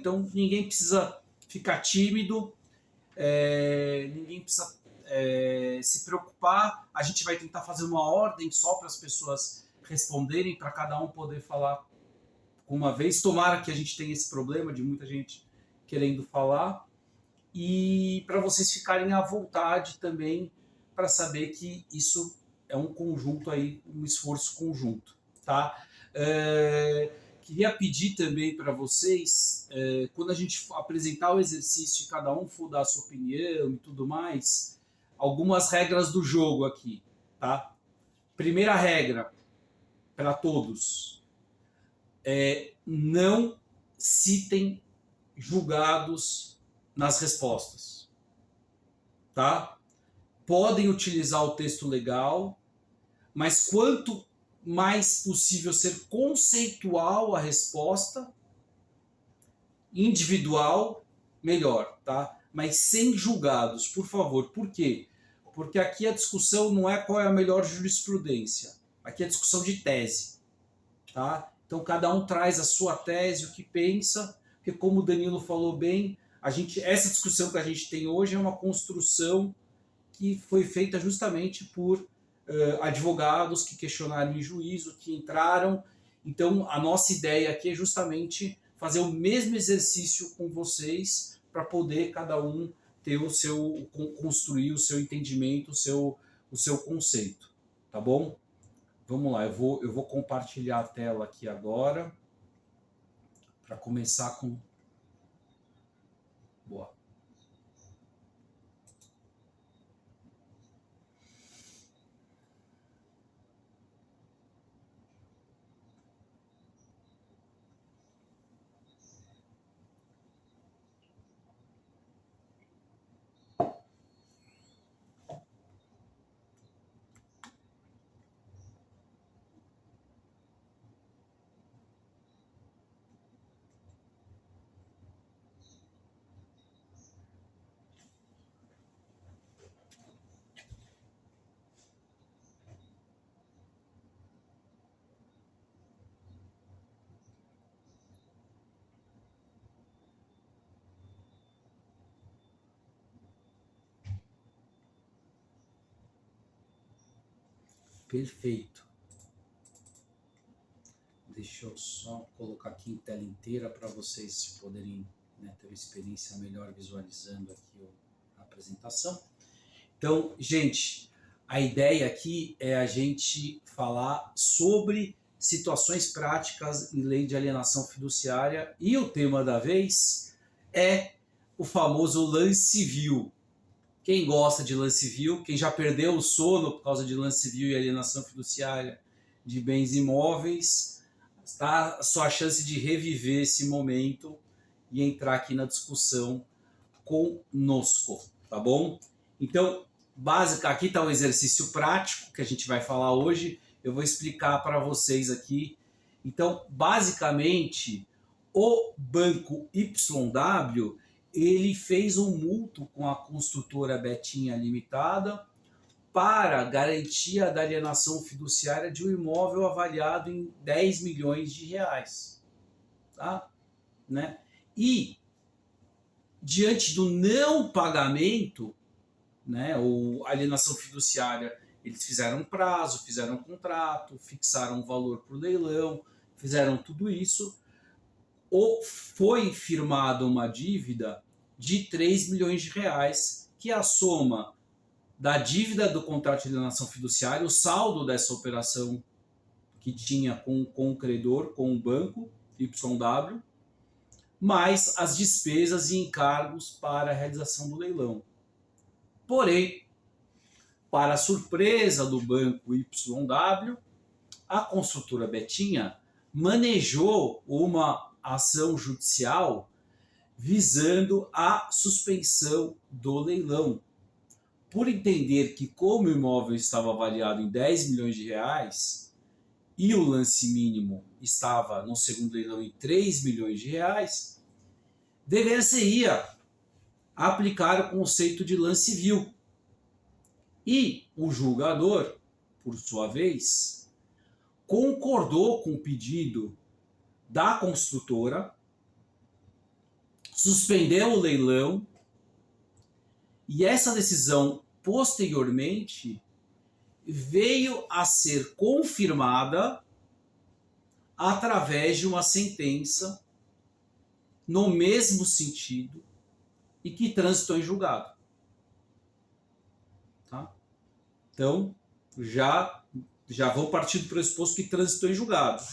Então ninguém precisa ficar tímido, ninguém precisa se preocupar. A gente vai tentar fazer uma ordem só para as pessoas responderem, para cada um poder falar uma vez. Tomara que a gente tenha esse problema de muita gente querendo falar. E para vocês ficarem à vontade também para saber que isso é um conjunto aí, um esforço conjunto, tá? Queria pedir também para vocês, quando a gente apresentar o exercício e cada um for dar a sua opinião e tudo mais, algumas regras do jogo aqui, tá? Primeira regra para todos: não citem julgados nas respostas, tá? Podem utilizar o texto legal, mas quanto mais possível ser conceitual a resposta, individual, melhor, tá? Mas sem julgados, por favor. Por quê? Porque aqui a discussão não é qual é a melhor jurisprudência. Aqui é a discussão de tese, tá? Então cada um traz a sua tese, o que pensa, porque como o Danilo falou bem, essa discussão que a gente tem hoje é uma construção que foi feita justamente por advogados que questionaram em juízo, que entraram. Então a nossa ideia aqui é justamente fazer o mesmo exercício com vocês para poder cada um ter construir o seu entendimento, o seu conceito, tá bom? Vamos lá, eu vou compartilhar a tela aqui agora para começar com... Boa. Perfeito. Deixa eu só colocar aqui em tela inteira para vocês poderem, né, ter uma experiência melhor visualizando aqui a apresentação. Então, gente, a ideia aqui é a gente falar sobre situações práticas em lei de alienação fiduciária, e o tema da vez é o famoso lance civil. Quem gosta de lance civil, quem já perdeu o sono por causa de lance civil e alienação fiduciária de bens imóveis, está a sua chance de reviver esse momento e entrar aqui na discussão conosco, tá bom? Então, aqui está o exercício prático que a gente vai falar hoje. Eu vou explicar para vocês aqui. Então, basicamente, o Banco YW, ele fez um mútuo com a construtora Betinha Limitada para garantia da alienação fiduciária de um imóvel avaliado em 10 milhões de reais. Tá? Né? E, diante do não pagamento, né, ou alienação fiduciária, eles fizeram um prazo, fizeram um contrato, fixaram um valor para o leilão, fizeram tudo isso. Foi firmada uma dívida de 3 milhões de reais, que é a soma da dívida do contrato de alienação fiduciária, o saldo dessa operação que tinha com o credor, com o banco YW, mais as despesas e encargos para a realização do leilão. Porém, para a surpresa do banco YW, a construtora Betinha manejou uma ação judicial visando a suspensão do leilão, por entender que, como o imóvel estava avaliado em 10 milhões de reais e o lance mínimo estava no segundo leilão em 3 milhões de reais, dever-se-ia aplicar o conceito de lance civil. E o julgador, por sua vez, concordou com o pedido da construtora suspendeu o leilão e essa decisão, posteriormente, veio a ser confirmada através de uma sentença no mesmo sentido e que transitou em julgado. Tá? Então, já vou partir do pressuposto que transitou em julgado.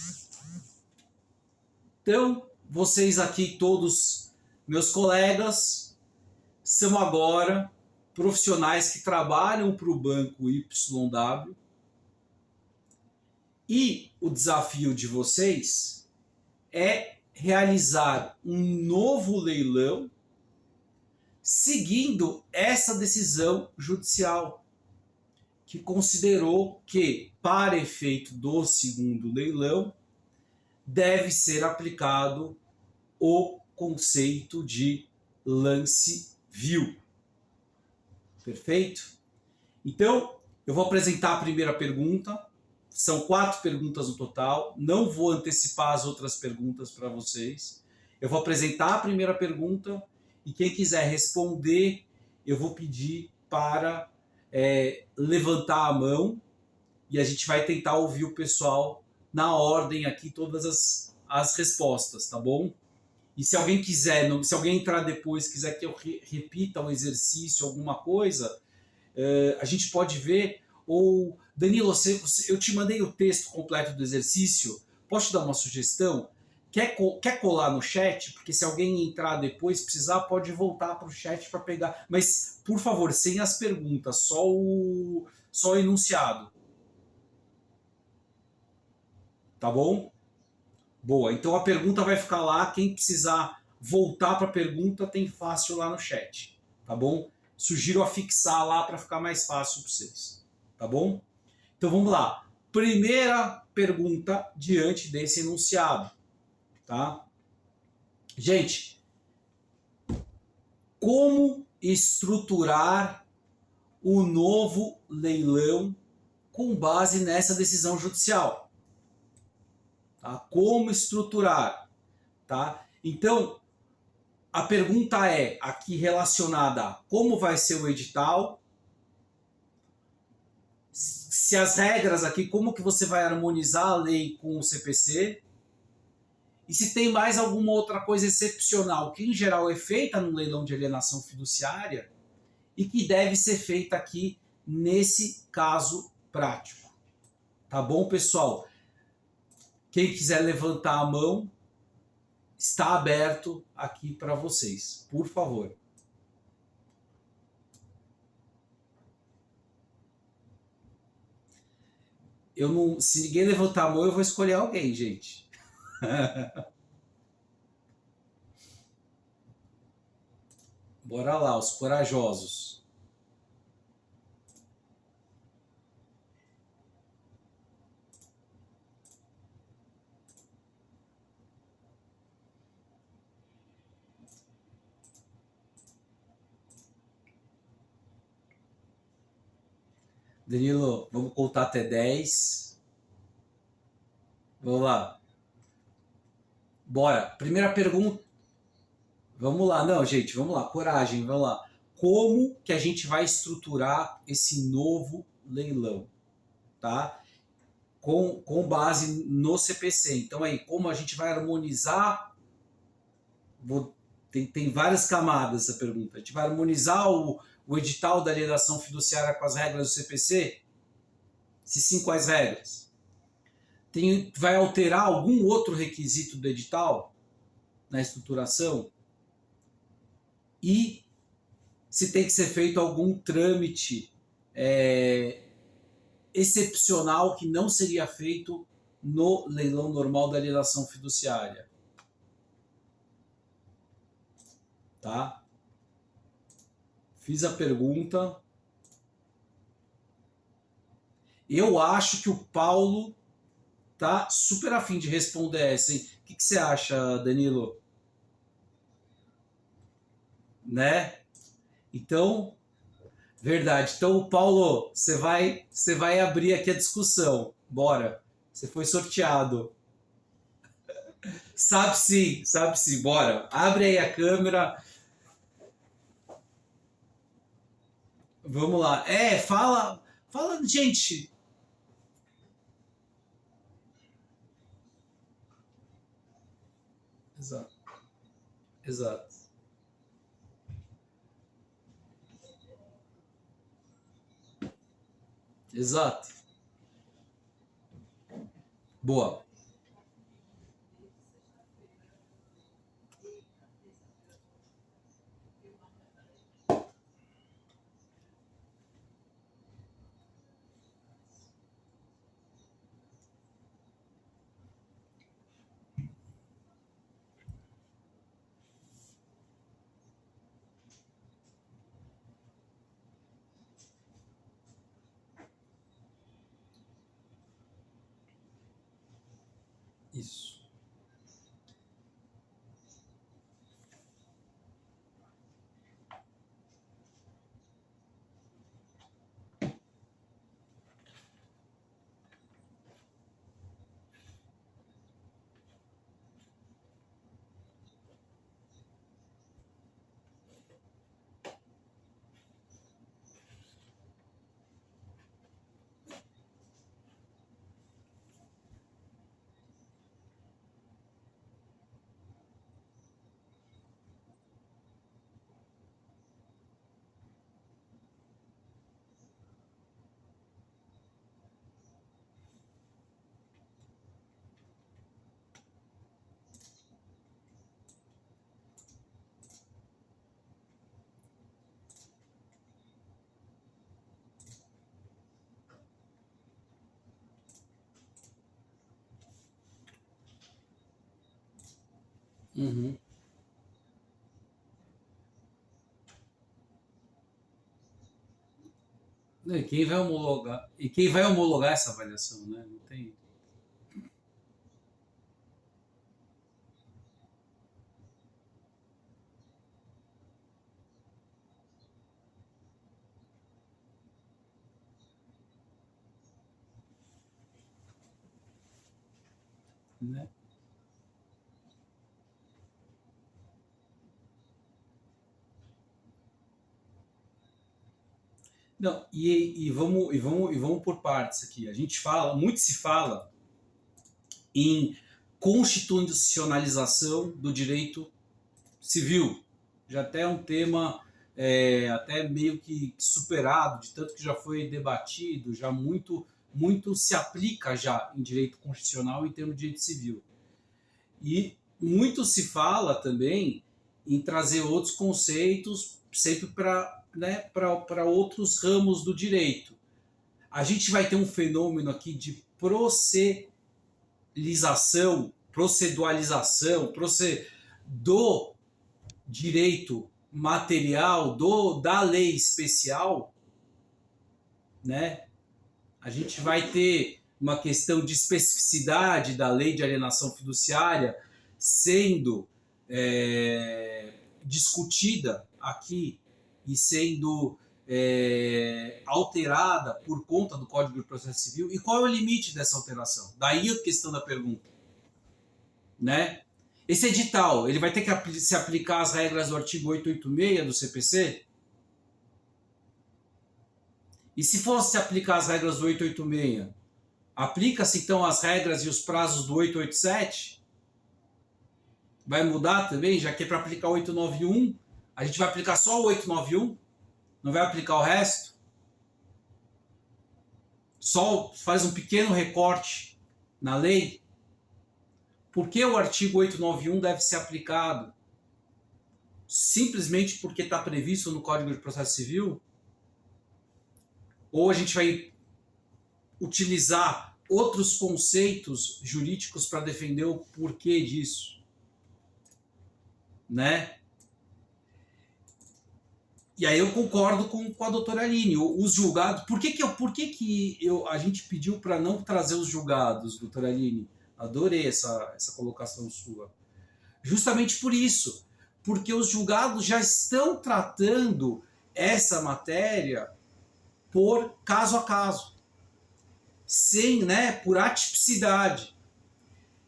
Então, vocês aqui, todos meus colegas, são agora profissionais que trabalham para o banco YW e o desafio de vocês é realizar um novo leilão seguindo essa decisão judicial, que considerou que, para efeito do segundo leilão, deve ser aplicado o conceito de lance vil. Perfeito? Então, eu vou apresentar a primeira pergunta. São 4 perguntas no total. Não vou antecipar as outras perguntas para vocês. Eu vou apresentar a primeira pergunta e quem quiser responder, eu vou pedir para levantar a mão e a gente vai tentar ouvir o pessoal na ordem aqui, todas as respostas, tá bom? E se alguém quiser, se alguém entrar depois, quiser que eu repita um exercício, alguma coisa, a gente pode ver. Ou, Danilo, eu te mandei o texto completo do exercício, posso te dar uma sugestão? Quer colar no chat? Porque se alguém entrar depois, precisar, pode voltar para o chat para pegar. Mas, por favor, sem as perguntas, só o enunciado. Tá bom? Boa, então a pergunta vai ficar lá. Quem precisar voltar para a pergunta tem fácil lá no chat. Tá bom? Sugiro a fixar lá para ficar mais fácil para vocês. Tá bom? Então vamos lá. Primeira pergunta diante desse enunciado. Tá? Gente, como estruturar o novo leilão com base nessa decisão judicial? Tá? Como estruturar? Tá? Então, a pergunta é aqui relacionada a como vai ser o edital, se as regras aqui, como que você vai harmonizar a lei com o CPC, e se tem mais alguma outra coisa excepcional que em geral é feita no leilão de alienação fiduciária e que deve ser feita aqui nesse caso prático. Tá bom, pessoal? Quem quiser levantar a mão, está aberto aqui para vocês. Por favor. Se ninguém levantar a mão, eu vou escolher alguém, gente. Bora lá, os corajosos. Danilo, vamos contar até 10. Vamos lá. Bora. Primeira pergunta. Vamos lá. Não, gente, vamos lá. Coragem, vamos lá. Como que a gente vai estruturar esse novo leilão? Tá? Com base no CPC. Então, aí, como a gente vai harmonizar... Tem várias camadas essa pergunta. A gente vai harmonizar o edital da alienação fiduciária com as regras do CPC? Se sim, quais regras? Vai alterar algum outro requisito do edital na estruturação? E se tem que ser feito algum trâmite excepcional que não seria feito no leilão normal da alienação fiduciária. Tá? Fiz a pergunta. Eu acho que o Paulo tá super afim de responder essa, hein? O que você acha, Danilo? Né? Então, verdade. Então, Paulo, você vai abrir aqui a discussão. Bora. Você foi sorteado. Sabe sim, bora. Abre aí a câmera. Vamos lá. Fala, gente. Exato, exato, exato. Boa. Isso. Uhum. E quem vai homologar essa avaliação, né? Não tem, né? Não, e vamos por partes aqui. A gente fala, muito se fala em constitucionalização do direito civil. Já até é um tema até meio que superado, de tanto que já foi debatido, já muito se aplica já em direito constitucional em termos de direito civil. E muito se fala também em trazer outros conceitos sempre para, né, para outros ramos do direito. A gente vai ter um fenômeno aqui de procedualização do direito material, da lei especial, né? A gente vai ter uma questão de especificidade da lei de alienação fiduciária sendo discutida aqui e sendo alterada por conta do Código de Processo Civil. E qual é o limite dessa alteração? Daí a questão da pergunta, né? Esse edital, ele vai ter que se aplicar às regras do artigo 886 do CPC? E se fosse se aplicar as regras do 886, aplica-se então as regras e os prazos do 887? Vai mudar também, já que é para aplicar o 891? A gente vai aplicar só o 891? Não vai aplicar o resto? Só faz um pequeno recorte na lei? Por que o artigo 891 deve ser aplicado? Simplesmente porque está previsto no Código de Processo Civil? Ou a gente vai utilizar outros conceitos jurídicos para defender o porquê disso, né? E aí eu concordo com a doutora Aline. Os julgados... Por que a gente pediu para não trazer os julgados, doutora Aline? Adorei essa colocação sua. Justamente por isso. Porque os julgados já estão tratando essa matéria por caso a caso. Sem, né, por atipicidade.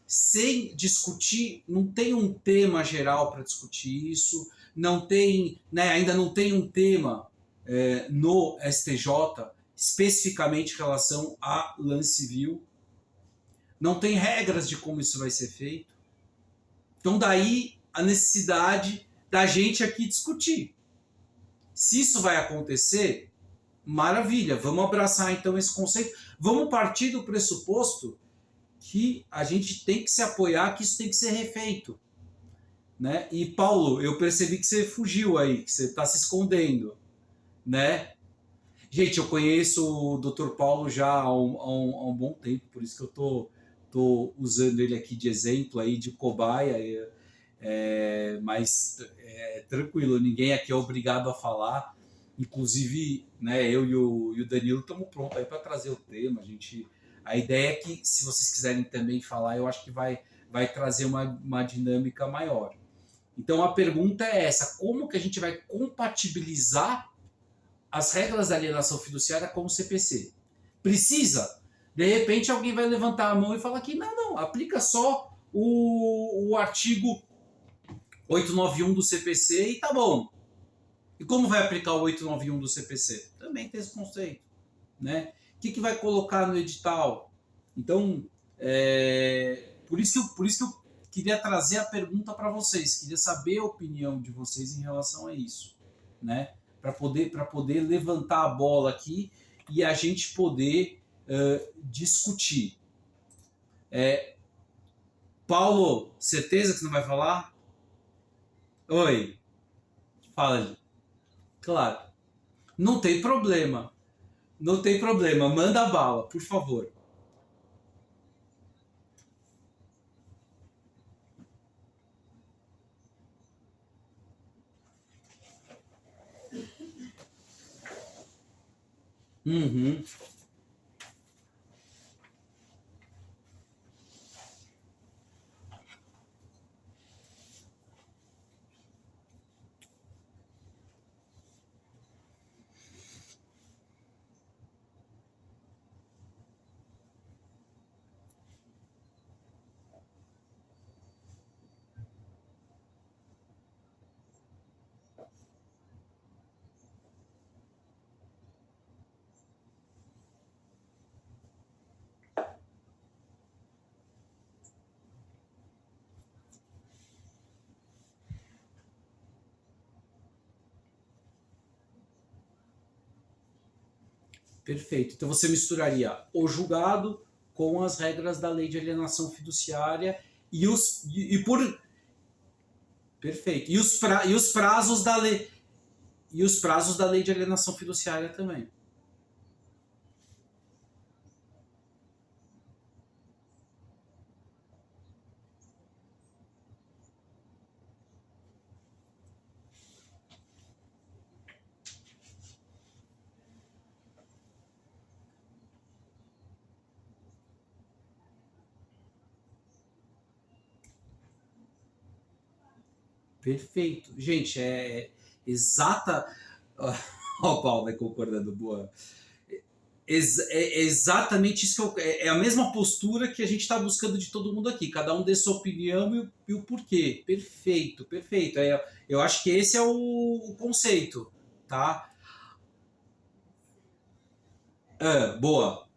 sem discutir, não tem um tema geral para discutir isso, não tem, né, ainda não tem um tema no STJ especificamente em relação a lance civil, não tem regras de como isso vai ser feito. Então daí a necessidade da gente aqui discutir. Se isso vai acontecer, maravilha, vamos abraçar então esse conceito, vamos partir do pressuposto que a gente tem que se apoiar, que isso tem que ser refeito. Né? E Paulo, eu percebi que você fugiu aí, que você está se escondendo. Né? Gente, eu conheço o Dr. Paulo já há um bom tempo, por isso que eu tô usando ele aqui de exemplo, aí, de cobaia, mas tranquilo, ninguém aqui é obrigado a falar. Inclusive, né, eu e o Danilo estamos prontos aí para trazer o tema. A ideia é que, se vocês quiserem também falar, eu acho que vai trazer uma dinâmica maior. Então a pergunta é essa: como que a gente vai compatibilizar as regras da alienação fiduciária com o CPC? Precisa? De repente alguém vai levantar a mão e falar que não, aplica só o artigo 891 do CPC e tá bom. E como vai aplicar o 891 do CPC? Também tem esse conceito. Né? O que vai colocar no edital? Então, por isso que eu queria trazer a pergunta para vocês, queria saber a opinião de vocês em relação a isso, né? Para poder levantar a bola aqui e a gente poder discutir. Paulo, certeza que você não vai falar? Oi, fala. Claro, não tem problema, não tem problema, manda bala, por favor. Uhum. Perfeito. Então você misturaria o julgado com as regras da lei de alienação fiduciária e por perfeito. E os prazos da lei de alienação fiduciária também. Perfeito. Gente, exata. Ó, o Paulo vai concordando, boa. É exatamente isso que é a mesma postura que a gente está buscando de todo mundo aqui. Cada um dê sua opinião e o porquê. Perfeito, perfeito. Eu acho que esse é o conceito, tá? Boa.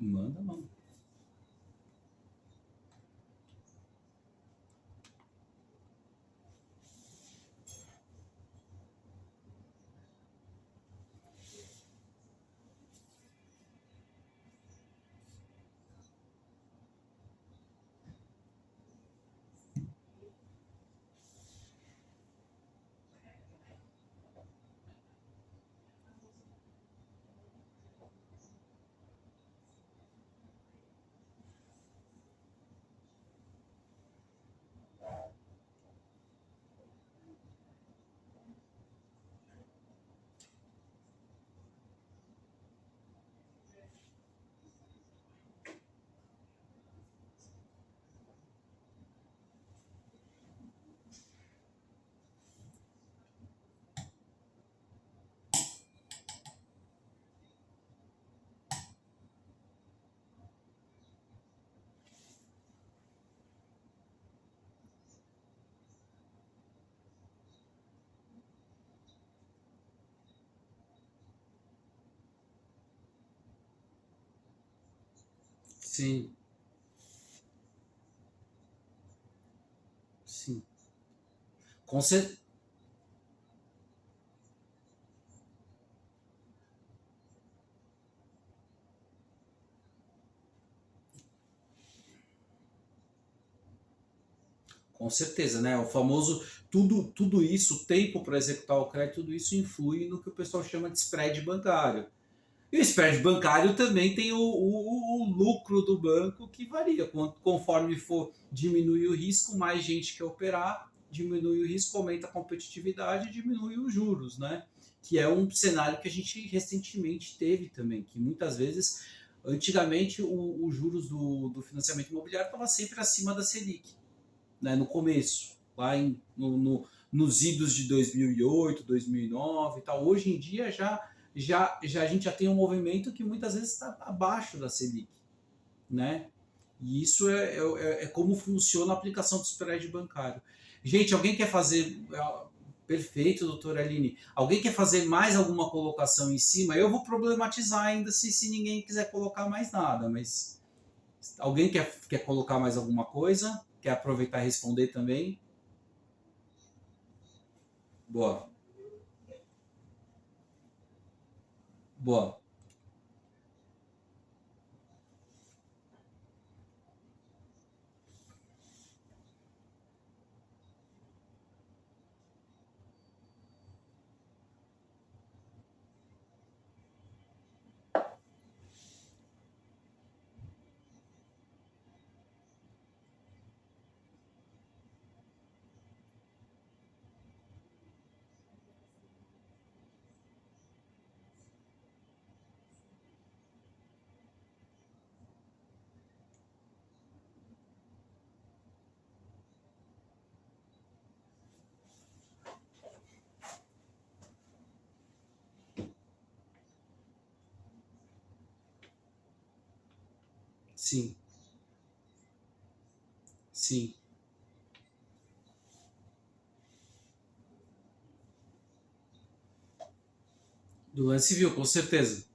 Manda, mano. sim, sim. Com, cer com certeza, né? O famoso tudo isso, o tempo para executar o crédito, tudo isso influi no que o pessoal chama de spread bancário. E o spread bancário também tem o lucro do banco que varia. Conforme for diminui o risco, mais gente quer operar, diminui o risco, aumenta a competitividade, diminui os juros, né? Que é um cenário que a gente recentemente teve também, que muitas vezes, antigamente, os juros do financiamento imobiliário estava sempre acima da Selic, né? No começo, lá nos idos de 2008, 2009 e tal. Hoje em dia já a gente já tem um movimento que muitas vezes está abaixo da Selic, né? E isso é como funciona a aplicação do spread bancário. Gente, alguém quer fazer. Perfeito, doutora Aline. Alguém quer fazer mais alguma colocação em cima? Eu vou problematizar ainda se ninguém quiser colocar mais nada, mas alguém quer colocar mais alguma coisa? Quer aproveitar e responder também? Boa, boa. Sim, sim. Do lance civil, com certeza.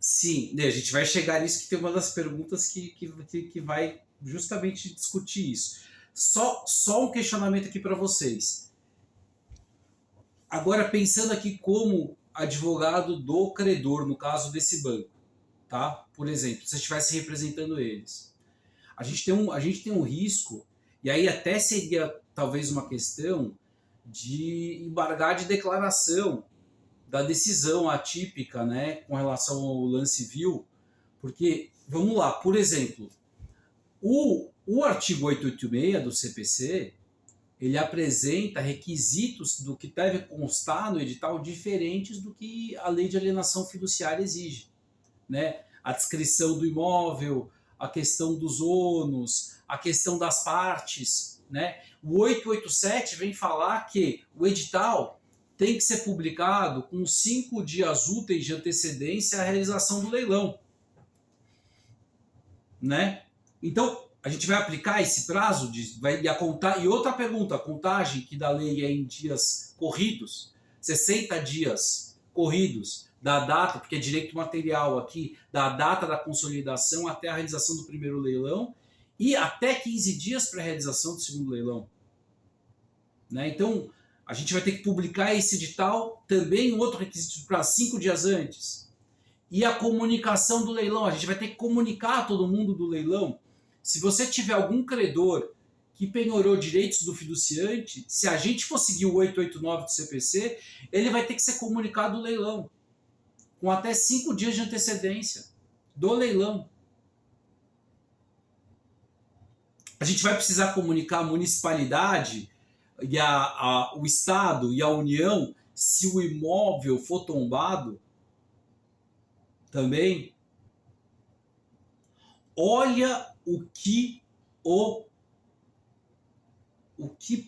Sim, né, a gente vai chegar nisso que tem uma das perguntas que vai justamente discutir isso. Só um questionamento aqui para vocês. Agora, pensando aqui como advogado do credor, no caso desse banco, tá? Por exemplo, se você estivesse representando eles. A gente tem um risco, e aí até seria talvez uma questão de embargar de declaração da decisão atípica, né, com relação ao lance civil, porque, vamos lá, por exemplo, o artigo 886 do CPC, ele apresenta requisitos do que deve constar no edital diferentes do que a lei de alienação fiduciária exige, né? A descrição do imóvel, a questão dos ônus, a questão das partes, né? O 887 vem falar que o edital tem que ser publicado com 5 dias úteis de antecedência à realização do leilão, né? Então, a gente vai aplicar esse prazo e outra pergunta, a contagem que da lei é em dias corridos, 60 dias corridos da data, porque é direito material aqui, da data da consolidação até a realização do primeiro leilão e até 15 dias para a realização do segundo leilão, né? Então, a gente vai ter que publicar esse edital também um outro requisito para 5 dias antes. E a comunicação do leilão, a gente vai ter que comunicar a todo mundo do leilão. Se você tiver algum credor que penhorou direitos do fiduciante, se a gente for seguir o 889 do CPC, ele vai ter que ser comunicado do leilão, com até 5 dias de antecedência do leilão. A gente vai precisar comunicar a municipalidade e o Estado e a União se o imóvel for tombado também. Olha o que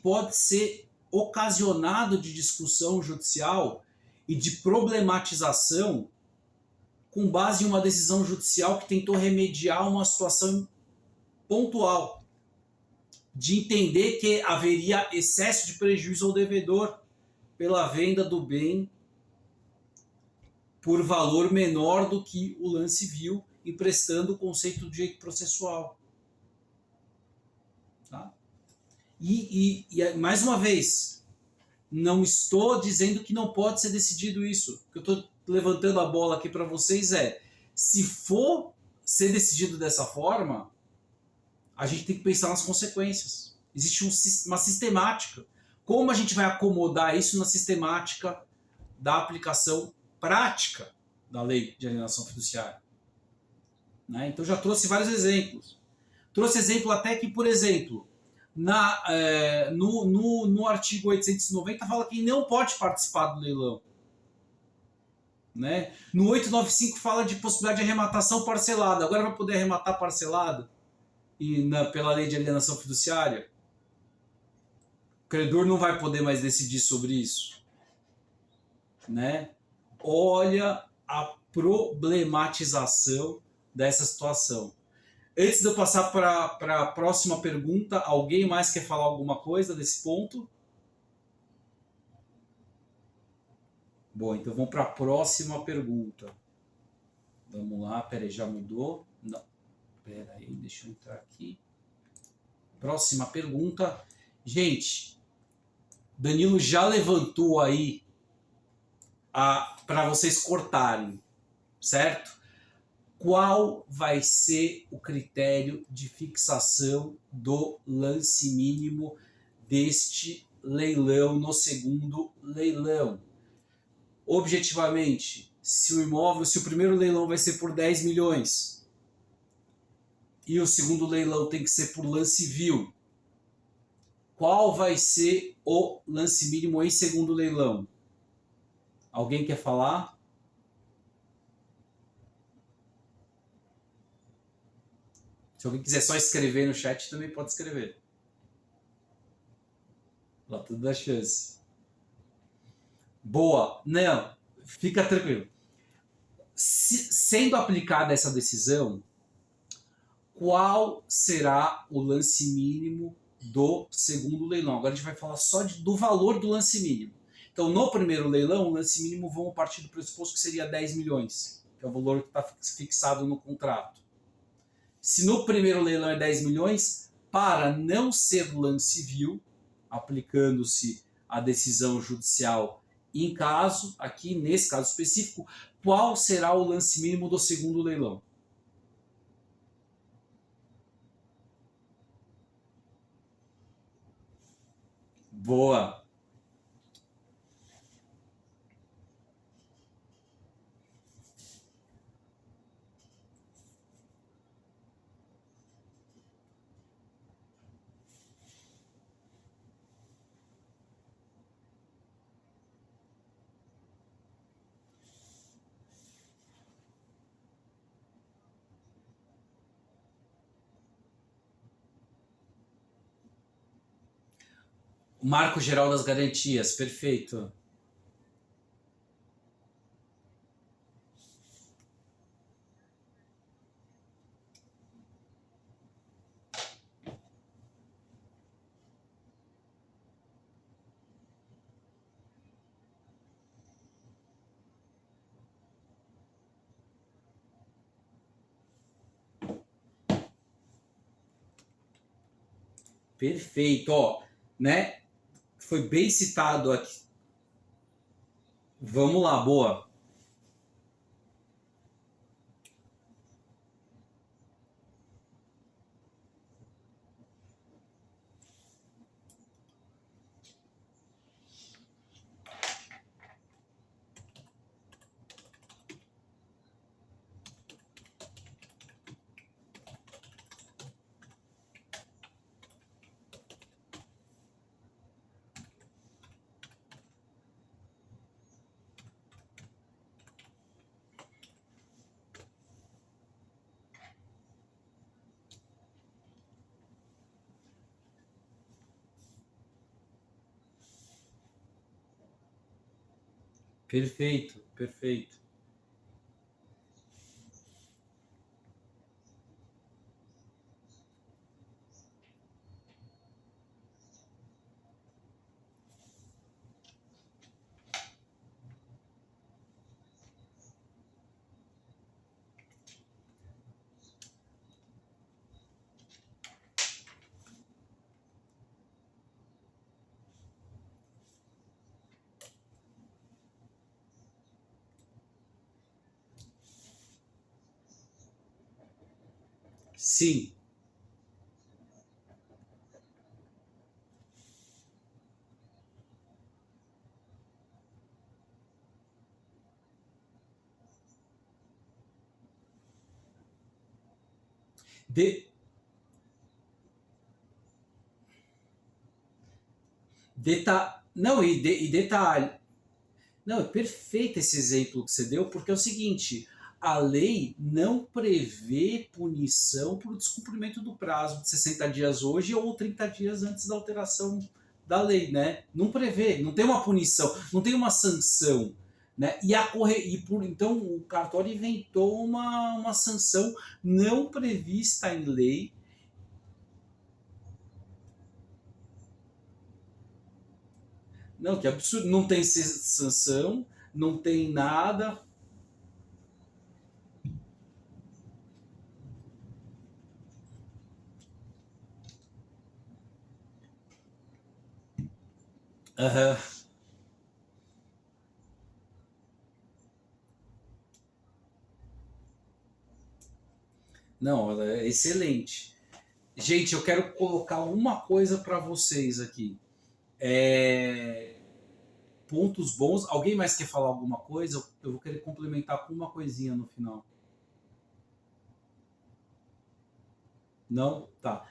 pode ser ocasionado de discussão judicial e de problematização com base em uma decisão judicial que tentou remediar uma situação pontual, de entender que haveria excesso de prejuízo ao devedor pela venda do bem por valor menor do que o lance vil, emprestando o conceito do direito processual. Tá? E mais uma vez, não estou dizendo que não pode ser decidido isso. O que eu estou levantando a bola aqui para vocês é, se for ser decidido dessa forma, a gente tem que pensar nas consequências. Existe uma sistemática. Como a gente vai acomodar isso na sistemática da aplicação prática da lei de alienação fiduciária? Né? Então já trouxe vários exemplos. Trouxe exemplo até que, por exemplo, no artigo 890 fala que não pode participar do leilão. Né? No 895 fala de possibilidade de arrematação parcelada. Agora vai poder arrematar parcelada pela lei de alienação fiduciária? O credor não vai poder mais decidir sobre isso. Né? Olha a problematização dessa situação. Antes de eu passar para a próxima pergunta, alguém mais quer falar alguma coisa desse ponto? Bom, então vamos para a próxima pergunta. Vamos lá, peraí, já mudou? Não, peraí, deixa eu entrar aqui. Próxima pergunta. Gente, Danilo já levantou aí para vocês cortarem, certo? Qual vai ser o critério de fixação do lance mínimo deste leilão no segundo leilão? Objetivamente, se o primeiro leilão vai ser por 10 milhões e o segundo leilão tem que ser por lance vil, qual vai ser o lance mínimo em segundo leilão? Alguém quer falar? Se alguém quiser só escrever no chat, também pode escrever. Lá tudo dá chance. Boa. Não, fica tranquilo. Sendo aplicada essa decisão, qual será o lance mínimo do segundo leilão? Agora a gente vai falar só do valor do lance mínimo. Então, no primeiro leilão, o lance mínimo vamos partir do pressuposto que seria 10 milhões, que é o valor que está fixado no contrato. Se no primeiro leilão é 10 milhões, para não ser lance vil, aplicando-se a decisão judicial em caso, aqui nesse caso específico, qual será o lance mínimo do segundo leilão? Boa! Marco geral das garantias, perfeito. Perfeito, ó, né? Foi bem citado aqui. Vamos lá, boa. Perfeito, perfeito. Sim. De, não, e detalhe. Não, é perfeito esse exemplo que você deu, porque é o seguinte: a lei não prevê punição por descumprimento do prazo de 60 dias hoje ou 30 dias antes da alteração da lei, né? Não prevê, não tem uma punição, não tem uma sanção. Né? Então o cartório inventou uma sanção não prevista em lei. Não, que absurdo, não tem sanção, não tem nada. Aham. Não, ela é excelente. Gente, eu quero colocar uma coisa para vocês aqui. É, pontos bons. Alguém mais quer falar alguma coisa? Eu vou querer complementar com uma coisinha no final. Não? Tá.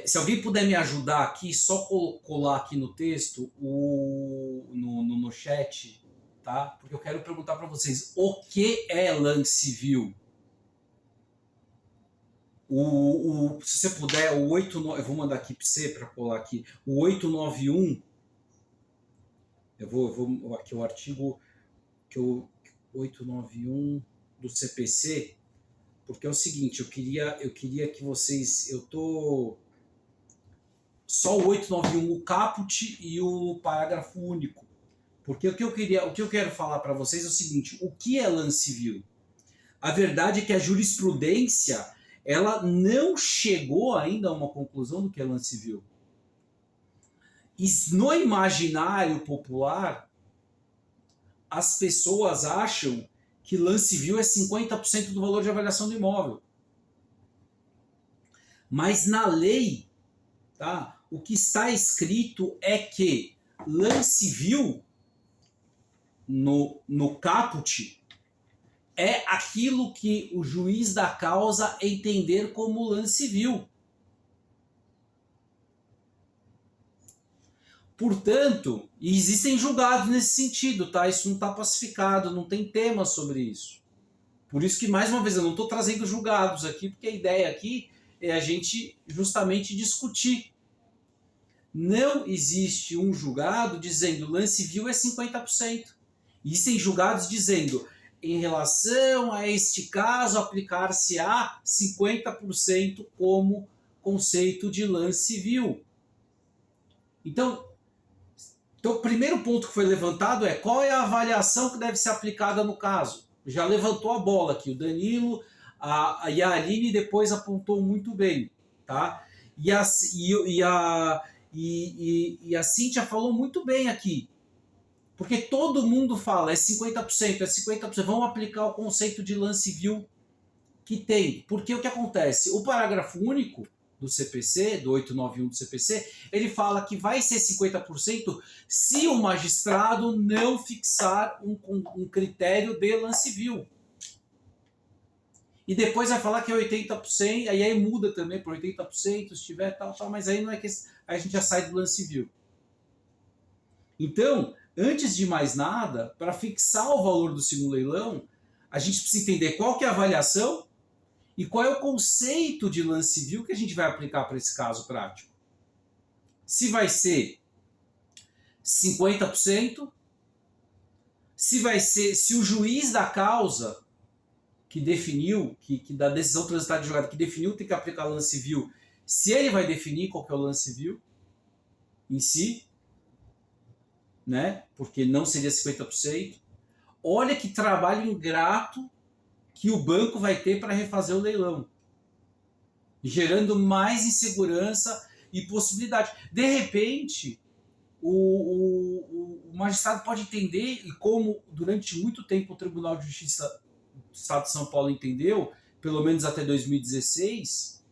Se alguém puder me ajudar aqui, só colar aqui no texto, no chat, tá? Porque eu quero perguntar para vocês o que é lance civil? Se você puder, eu vou mandar aqui para você para colar aqui. O 891, eu vou aqui o artigo que o 891 do CPC, porque é o seguinte, eu queria que vocês, eu tô só o 891, o caput e o parágrafo único. Porque o que eu quero falar para vocês é o seguinte, o que é lance civil? A verdade é que a jurisprudência, ela não chegou ainda a uma conclusão do que é lance civil. E no imaginário popular, as pessoas acham que lance civil é 50% do valor de avaliação do imóvel. Mas na lei, tá, o que está escrito é que lance civil no caput é aquilo que o juiz da causa entender como lance civil. Portanto, existem julgados nesse sentido, tá? Isso não está pacificado, não tem tema sobre isso. Por isso que, mais uma vez, eu não estou trazendo julgados aqui, porque a ideia aqui é a gente justamente discutir. Não existe um julgado dizendo lance civil é 50%. Existem julgados dizendo, em relação a este caso, aplicar-se-á 50% como conceito de lance civil. Então, o primeiro ponto que foi levantado é qual é a avaliação que deve ser aplicada no caso. Já levantou a bola aqui, o Danilo e a Aline depois apontou muito bem. Tá? E a Cíntia falou muito bem aqui. Porque todo mundo fala, é 50%, é 50%, vamos aplicar o conceito de lance civil que tem. Porque o que acontece? O parágrafo único do CPC, do 891 do CPC, ele fala que vai ser 50% se o magistrado não fixar um critério de lance civil. E depois vai falar que é 80%, aí muda também para 80%, se tiver tal, mas aí não é que aí a gente já sai do lance civil. Então, antes de mais nada, para fixar o valor do segundo leilão, a gente precisa entender qual que é a avaliação e qual é o conceito de lance civil que a gente vai aplicar para esse caso prático. Se vai ser 50%, se o juiz da causa que definiu, que da decisão transitada de julgado, que definiu tem que aplicar lance civil, se ele vai definir qual que é o lance civil em si, né? Porque não seria 50%. Olha que trabalho ingrato que o banco vai ter para refazer o leilão, gerando mais insegurança e possibilidade. De repente, o magistrado pode entender, e como durante muito tempo o Tribunal de Justiça do Estado de São Paulo entendeu, pelo menos até 2016,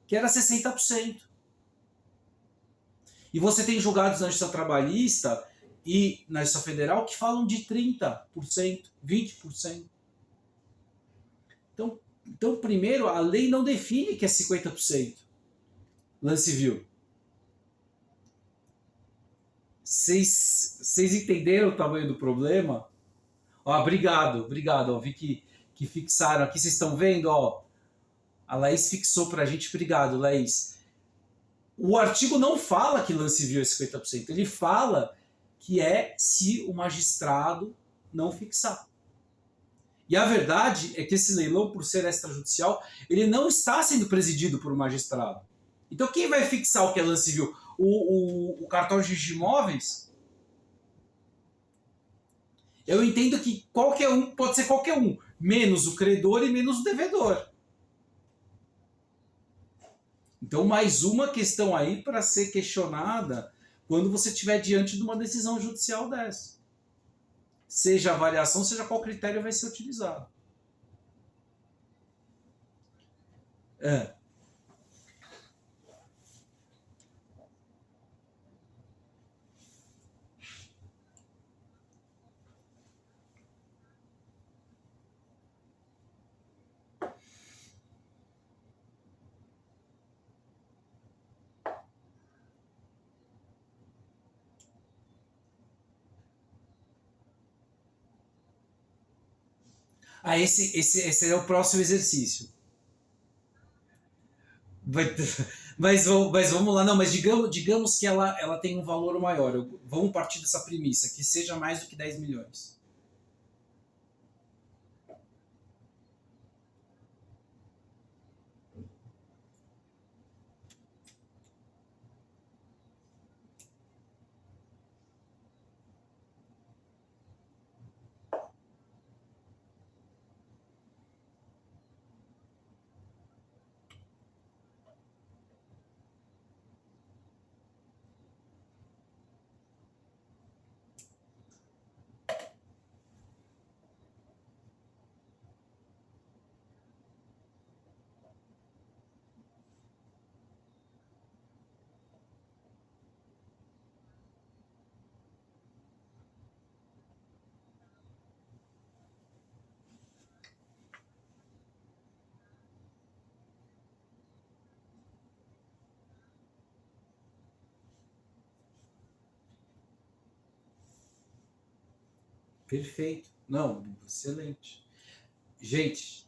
que era 60%. E você tem julgados na Justiça Trabalhista e na Justiça Federal que falam de 30%, 20%. Então, primeiro, a lei não define que é 50% lance civil. Vocês entenderam o tamanho do problema? Ó, obrigado. Ó, vi que fixaram aqui. Vocês estão vendo? Ó, a Laís fixou para a gente. Obrigado, Laís. O artigo não fala que lance civil é 50%. Ele fala que é se o magistrado não fixar. E a verdade é que esse leilão, por ser extrajudicial, ele não está sendo presidido por um magistrado. Então quem vai fixar o que é lance civil? O cartório de imóveis? Eu entendo que qualquer um, pode ser qualquer um, menos o credor e menos o devedor. Então mais uma questão aí para ser questionada quando você estiver diante de uma decisão judicial dessa. Seja a variação, seja qual critério vai ser utilizado. Esse é o próximo exercício. Mas vamos lá, não, mas digamos que ela tem um valor maior. Vamos partir dessa premissa, que seja mais do que 10 milhões. Perfeito. Não, excelente. Gente,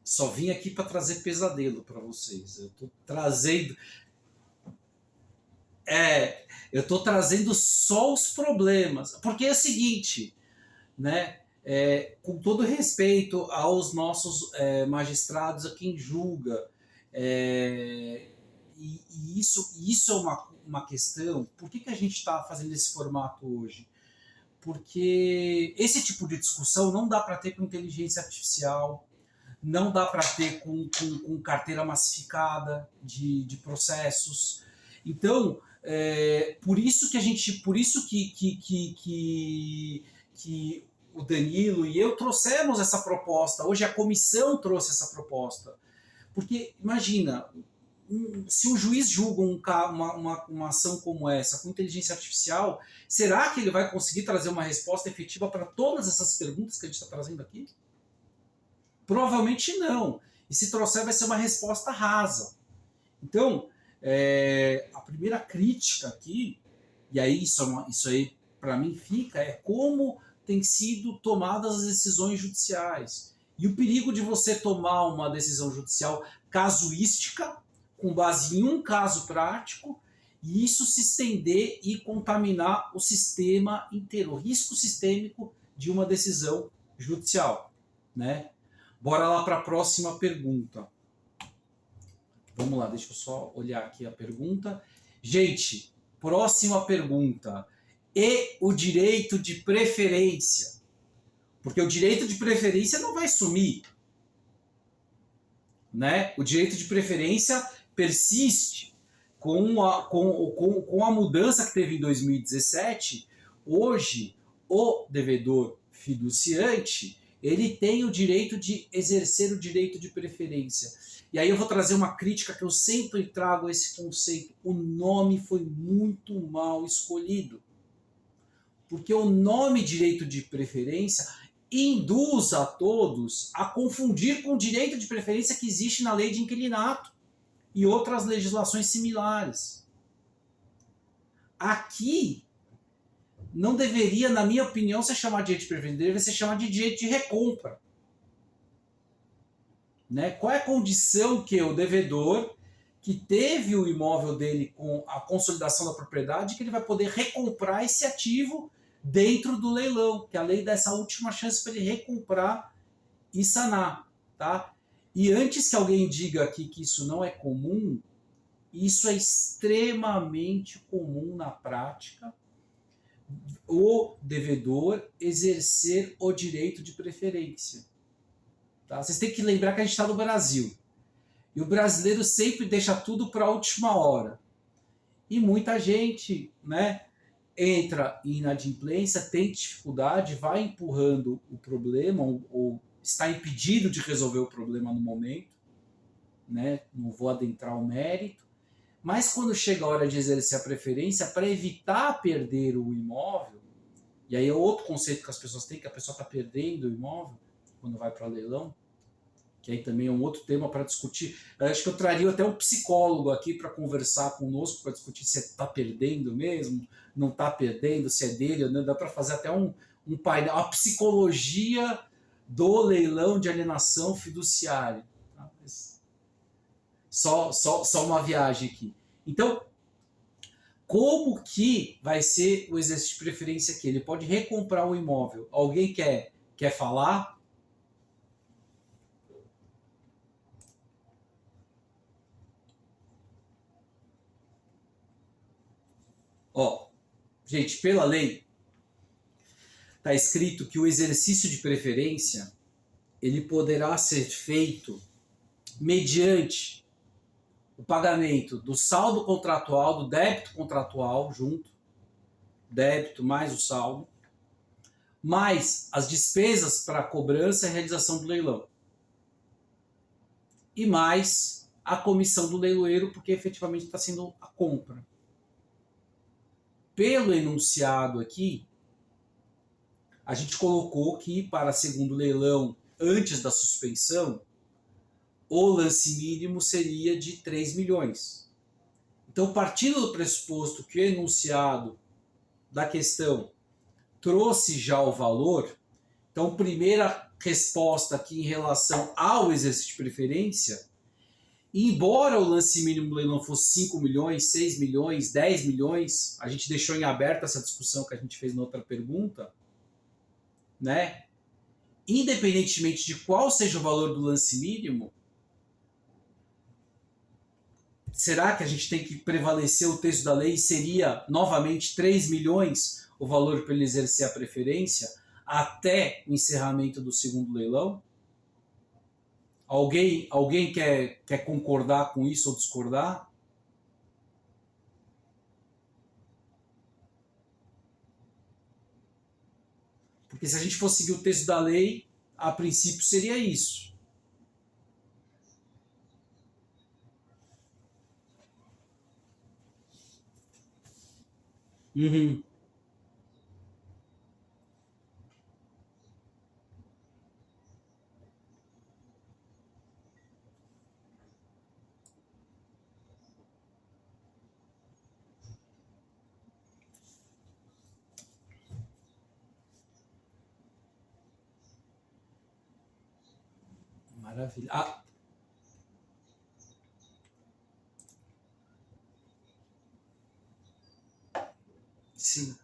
só vim aqui para trazer pesadelo para vocês. Eu estou trazendo. Eu estou trazendo só os problemas. Porque é o seguinte, né? Com todo respeito aos nossos magistrados, a quem julga, e isso é uma questão. Por que a gente está fazendo esse formato hoje? Porque esse tipo de discussão não dá para ter com inteligência artificial, não dá para ter com carteira massificada de processos. Então, por isso que o Danilo e eu trouxemos essa proposta. Hoje a comissão trouxe essa proposta. Porque, imagina, se um juiz julga uma ação como essa com inteligência artificial, será que ele vai conseguir trazer uma resposta efetiva para todas essas perguntas que a gente está trazendo aqui? Provavelmente não. E se trouxer, vai ser uma resposta rasa. Então, a primeira crítica aqui, e aí isso aí para mim fica, é como têm sido tomadas as decisões judiciais. E o perigo de você tomar uma decisão judicial casuística, com base em um caso prático, e isso se estender e contaminar o sistema inteiro, o risco sistêmico de uma decisão judicial, né? Bora lá para a próxima pergunta. Vamos lá, deixa eu só olhar aqui a pergunta. Gente, próxima pergunta. E o direito de preferência? Porque o direito de preferência não vai sumir, né? O direito de preferência persiste. Com a mudança que teve em 2017, hoje o devedor fiduciante ele tem o direito de exercer o direito de preferência. E aí eu vou trazer uma crítica que eu sempre trago a esse conceito. O nome foi muito mal escolhido. Porque o nome direito de preferência induz a todos a confundir com o direito de preferência que existe na lei de inquilinato e outras legislações similares. Aqui não deveria, na minha opinião, ser chamado de direito de preferência, deveria ser chamado de direito de recompra. Né? Qual é a condição que o devedor, que teve o imóvel dele com a consolidação da propriedade, que ele vai poder recomprar esse ativo dentro do leilão, que a lei dá essa última chance para ele recomprar e sanar. Tá? E antes que alguém diga aqui que isso não é comum, isso é extremamente comum na prática, o devedor exercer o direito de preferência. Tá? Vocês têm que lembrar que a gente está no Brasil. E o brasileiro sempre deixa tudo para a última hora. E muita gente, né, entra em inadimplência, tem dificuldade, vai empurrando o problema, ou está impedido de resolver o problema no momento. Né? Não vou adentrar o mérito. Mas quando chega a hora de exercer a preferência, para evitar perder o imóvel, e aí é outro conceito que as pessoas têm, que a pessoa está perdendo o imóvel quando vai para leilão, que aí também é um outro tema para discutir. Eu acho que eu traria até um psicólogo aqui para conversar conosco, para discutir se está perdendo mesmo, não está perdendo, se é dele ou não. Dá para fazer até um painel, a psicologia do leilão de alienação fiduciária. Tá? Só uma viagem aqui. Então, como que vai ser o exercício de preferência aqui? Ele pode recomprar o imóvel. Alguém quer falar? Ó, gente, pela lei, está escrito que o exercício de preferência ele poderá ser feito mediante o pagamento do saldo contratual, do débito contratual junto, débito mais o saldo, mais as despesas para a cobrança e realização do leilão. E mais a comissão do leiloeiro, porque efetivamente está sendo a compra. Pelo enunciado aqui, a gente colocou que para segundo leilão, antes da suspensão, o lance mínimo seria de 3 milhões. Então, partindo do pressuposto que o enunciado da questão trouxe já o valor, então, primeira resposta aqui em relação ao exercício de preferência, embora o lance mínimo do leilão fosse 5 milhões, 6 milhões, 10 milhões, a gente deixou em aberto essa discussão que a gente fez na outra pergunta, né? Independentemente de qual seja o valor do lance mínimo, será que a gente tem que prevalecer o texto da lei e seria novamente 3 milhões o valor para ele exercer a preferência até o encerramento do segundo leilão? Alguém quer concordar com isso ou discordar? Porque se a gente for seguir o texto da lei, a princípio seria isso. Uhum. Maravilha. Ah, Sim.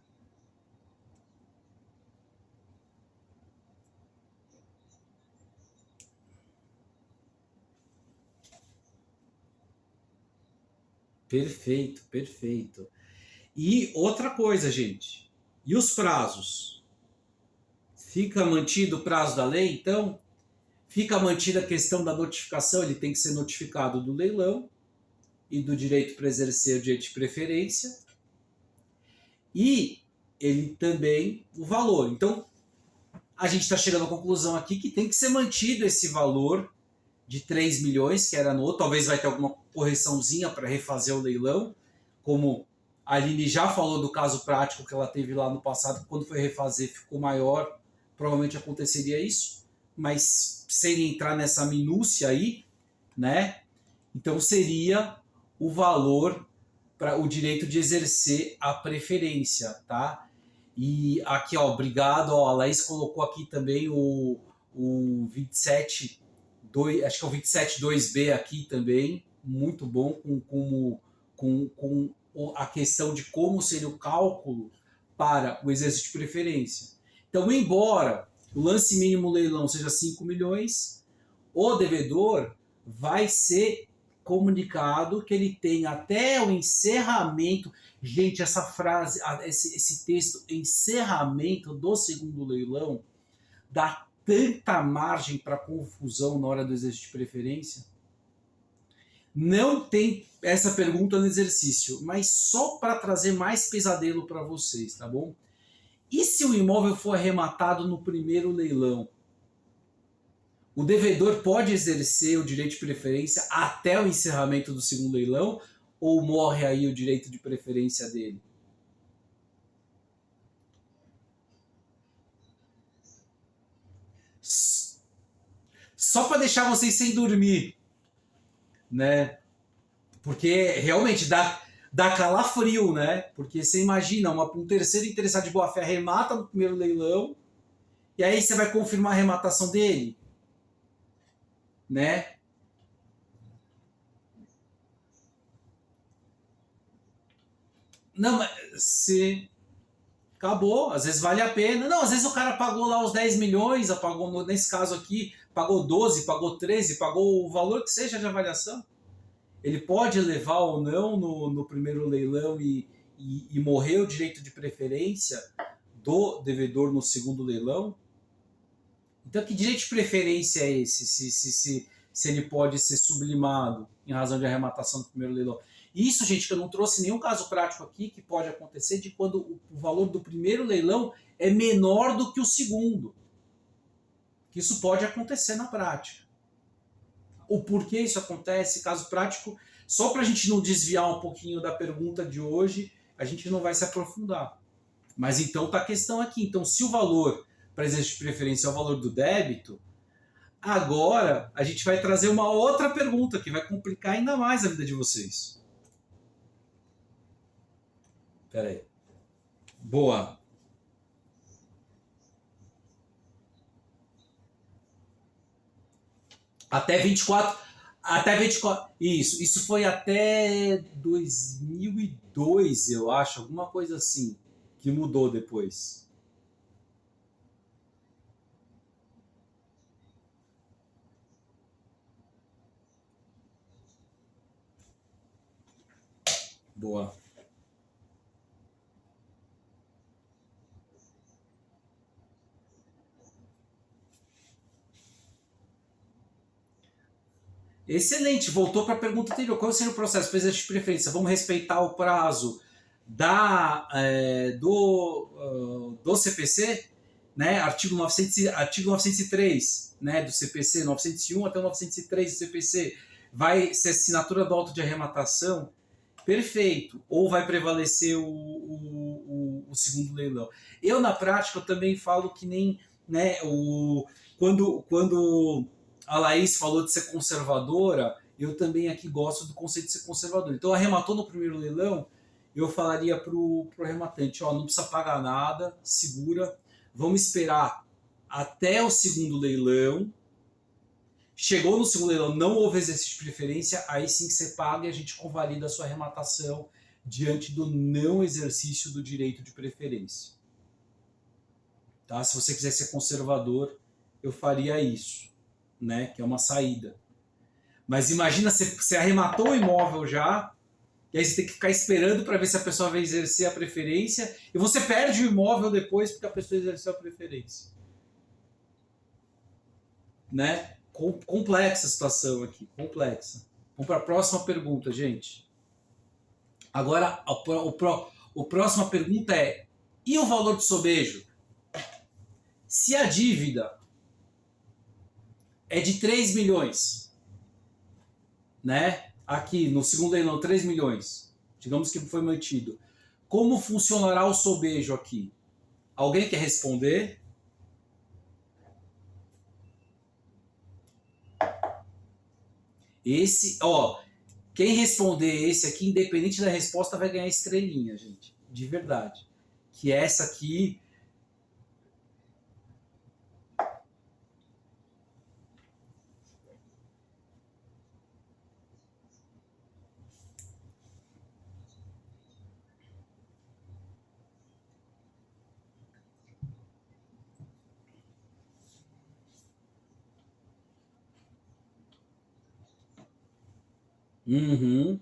Perfeito, perfeito. E outra coisa, gente. E os prazos? Fica mantido o prazo da lei, então? Fica mantida a questão da notificação, ele tem que ser notificado do leilão e do direito para exercer o direito de preferência. E ele também, o valor. Então, a gente está chegando à conclusão aqui que tem que ser mantido esse valor de 3 milhões, que era no outro. Talvez vai ter alguma correçãozinha para refazer o leilão, como a Aline já falou do caso prático que ela teve lá no passado, que quando foi refazer ficou maior, provavelmente aconteceria isso, mas sem entrar nessa minúcia aí, né? Então seria o valor para o direito de exercer a preferência, tá? E aqui, ó, obrigado, ó, a Laís colocou aqui também o 27, 2, acho que é o 27.2b aqui também, muito bom, com a questão de como seria o cálculo para o exercício de preferência. Então, embora o lance mínimo leilão seja 5 milhões, o devedor vai ser comunicado que ele tem até o encerramento. Gente, essa frase, esse texto, encerramento do segundo leilão, dá tanta margem para confusão na hora do exercício de preferência. Não tem essa pergunta no exercício, mas só para trazer mais pesadelo para vocês, tá bom? E se o imóvel for arrematado no primeiro leilão? O devedor pode exercer o direito de preferência até o encerramento do segundo leilão ou morre aí o direito de preferência dele? Só para deixar vocês sem dormir, né? Porque realmente dá calafrio, né? Porque você imagina, um terceiro interessado de boa fé arremata no primeiro leilão e aí você vai confirmar a arrematação dele, né? Não, mas se acabou, às vezes vale a pena. Não, às vezes o cara pagou lá os 10 milhões, pagou, nesse caso aqui, pagou 12, pagou 13, pagou o valor que seja de avaliação. Ele pode levar ou não no primeiro leilão e morrer o direito de preferência do devedor no segundo leilão. Então, que direito de preferência é esse? Se ele pode ser sublimado em razão de arrematação do primeiro leilão. Isso, gente, que eu não trouxe nenhum caso prático aqui que pode acontecer de quando o valor do primeiro leilão é menor do que o segundo. Que isso pode acontecer na prática. O porquê isso acontece, caso prático, só para a gente não desviar um pouquinho da pergunta de hoje, a gente não vai se aprofundar. Mas então está a questão aqui. Então, se o valor para exercício de preferência é o valor do débito, agora a gente vai trazer uma outra pergunta que vai complicar ainda mais a vida de vocês. Espera aí. Boa. Até 24. Até 24. Isso foi até 2002, eu acho, alguma coisa assim, que mudou depois. Boa. Excelente, voltou para a pergunta anterior. Qual seria o processo para exercício de preferência? Vamos respeitar o prazo do CPC, né? Artigo 903, né? Do CPC, 901 até o 903 do CPC. Vai ser assinatura do auto de arrematação? Perfeito. Ou vai prevalecer o segundo leilão? Eu, na prática, eu também falo que nem, né, quando a Laís falou de ser conservadora, eu também aqui gosto do conceito de ser conservador. Então, arrematou no primeiro leilão, eu falaria pro arrematante, ó, não precisa pagar nada, segura, vamos esperar até o segundo leilão. Chegou no segundo leilão, não houve exercício de preferência, aí sim que você paga e a gente convalida a sua arrematação diante do não exercício do direito de preferência. Tá? Se você quiser ser conservador, eu faria isso, né? Que é uma saída. Mas imagina, você arrematou o imóvel já, e aí você tem que ficar esperando para ver se a pessoa vai exercer a preferência, e você perde o imóvel depois porque a pessoa exerceu a preferência. Né? Complexa a situação aqui, complexa. Vamos para a próxima pergunta, gente. Agora, a próxima pergunta é: e o valor do sobejo? Se a dívida é de 3 milhões, né? Aqui no segundo leilão, 3 milhões, digamos que foi mantido. Como funcionará o sobejo aqui? Alguém quer responder? Esse, ó, quem responder esse aqui, independente da resposta, vai ganhar estrelinha, gente. De verdade. Que essa aqui. Uhum.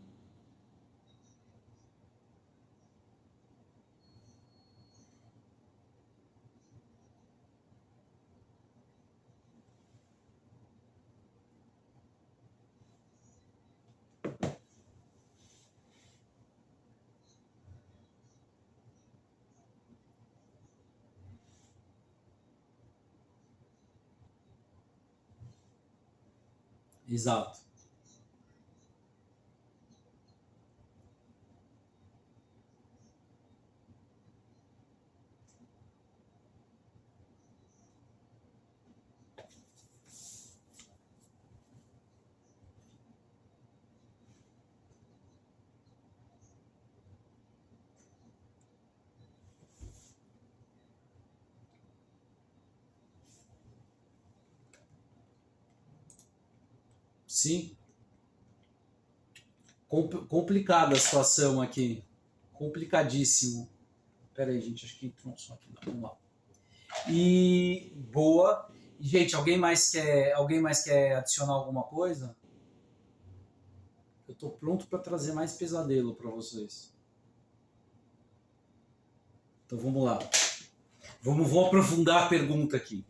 Exato. Sim. Complicada a situação aqui. Complicadíssimo. Pera aí, gente, acho que entrou um som aqui. Não, vamos lá. E boa. Gente, alguém mais quer adicionar alguma coisa? Eu tô pronto para trazer mais pesadelo para vocês. Então vamos lá. Vou aprofundar a pergunta aqui.